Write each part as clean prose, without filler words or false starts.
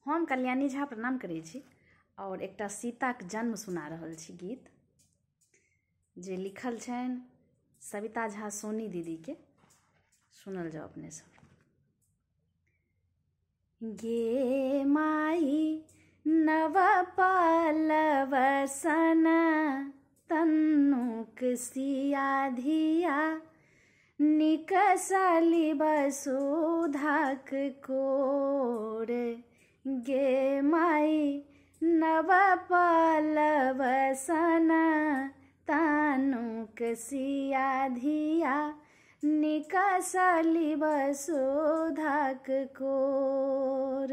हम कल्याणी झा प्रणाम करै छी और एकटा सीताक जन्म सुना रहल छी गीत जे लिखल छनि सविता झा सोनी दीदी के। सुनल जाओ अपने सब। गे माई नव पल्लव सन तन्नुक सिया धिया निकसली वसुधाक कोर। गे माई नव पल्लव सन तन्नुक सिया धिया निकसली वसुधाक कोर।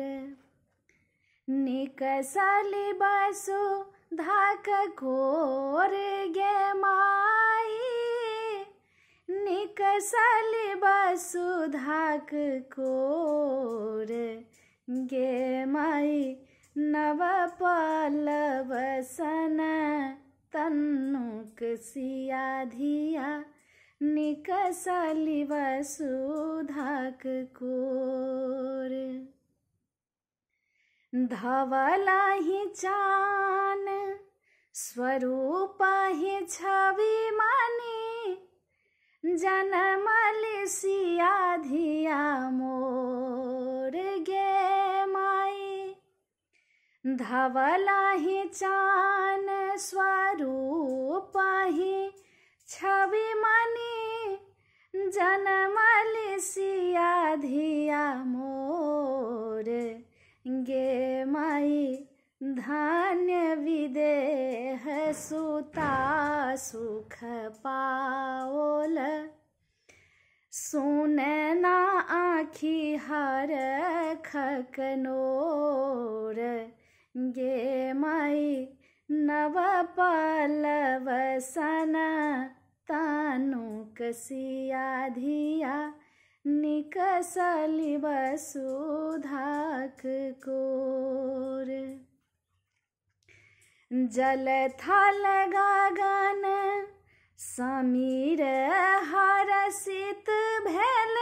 निकसली वसुधाक कोर गे माई निकसली वसुधाक कोर। गे माई नव पल्लव सन तन्नुक सिया धिया निकसली वसुधाक कोर। धवला ही चान स्वरूप ही छवि मणि जनमली सिया धिया मोर। गे माई धवला ही चान स्वरूप ही छवि मणि जनमली सिया धिया मोर। गे माई धन्य विदेह सुता सुख पाओल सुनना आँखी हर खकनोर। गे माई नव पल्लव सन तन्नुक सिया धिया निकसली वसुधाक कोर। जल थल गगन समीर हर्षित भेल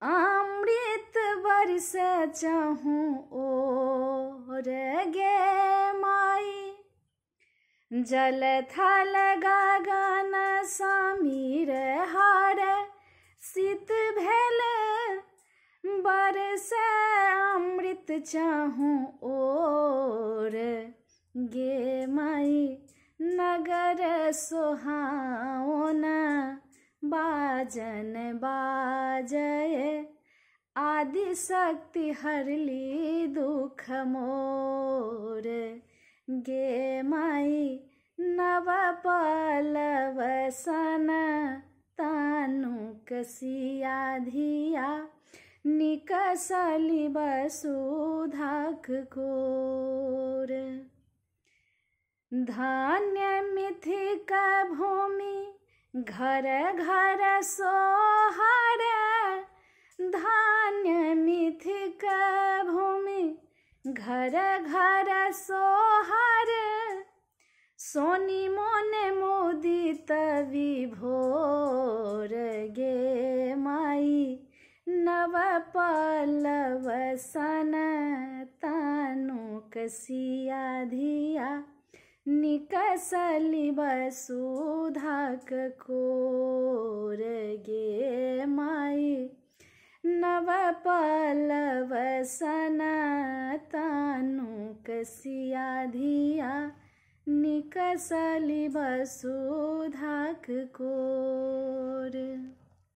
अमृत बरस चहु ओर। गे माई जल थल गगन समीर हर्षित भेल बरस अमृत चहु ओर। गे माई नगर सोहाओन बाजन बाजय आदि शक्ति हरली दुख मोर। गे माई नव पल्लव सन तन्नुक सिया धिया निकसली वसुधाक कोर। धन्य मिथिक भूमि घर घर सोहर। धन्य मिथिक भूमि घर घर सोहर सोनी मोने मुदित विभोर। गे माई नव पल्लव सन तन्नुक सिया धिया निकसली वसुधाक कोर। गे माई नव पल्लव सन तन्नुक सिया धिया निकसली वसुधाक कोर।